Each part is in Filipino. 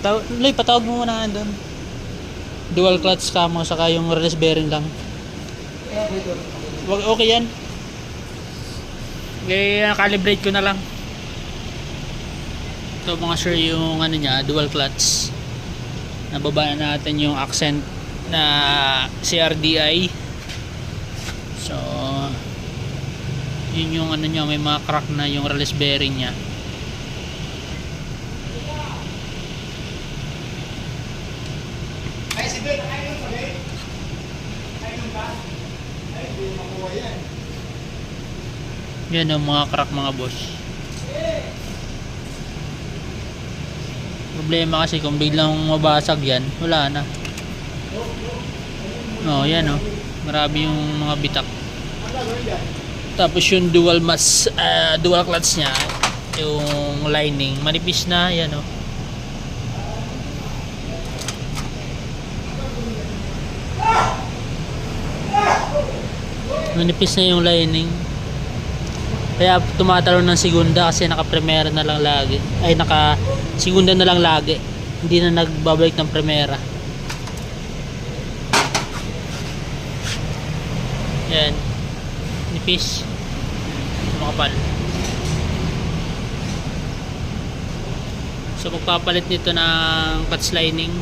Loy, patawag mo muna nga doon. Dual clutch camo, saka yung release bearing lang. Okay yan. Okay, calibrate ko na lang. Ito mga sure yung ano niya, dual clutch. Nababa na natin yung accent na CRDI. So yun yung ano niya, may mga crack na yung release bearing niya. Yan ang mga crack mga boss. Problema kasi kung biglang mabasag yan, wala na. Oh, yan oh. Marami yung mga bitak. Tapos yung dual clutch niya, yung lining, manipis na, yan oh. Manipis na yung lining. Kaya tumatalon ng segunda kasi naka-primera na lang lagi. Ay, naka-segunda na lang lagi. Hindi na nagbabalik ng primera. Yan. Nipis. Makapal. So, magpapalit nito ng clutch lining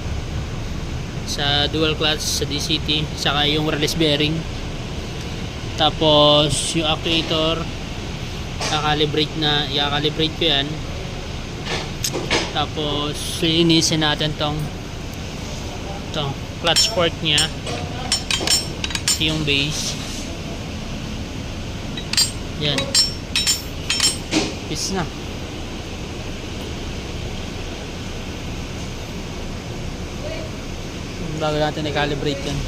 sa dual clutch, sa DCT, saka yung release bearing. Tapos, yung actuator, i-calibrate ko yan. Tapos linisin natin tong clutch fork nya, yung base. Yan, peace na. Bago natin i-calibrate yan.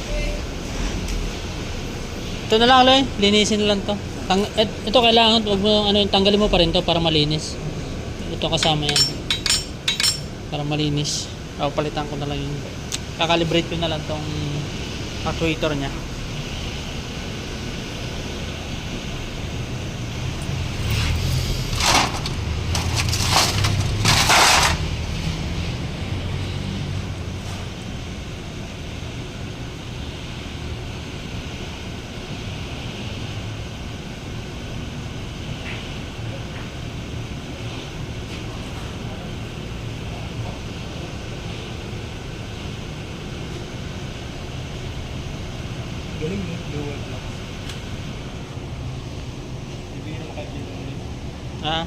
Ito na lang, Loy, linisin na lang to. Ito kailangan wag mo tanggalin mo pa rin to para malinis. Ito kasama yan. Para malinis. Papalitan ko na lang yung kakalibrate ko na lang tong actuator niya. Galing yung dual clutch. Hindi na makakita ulit. Ah.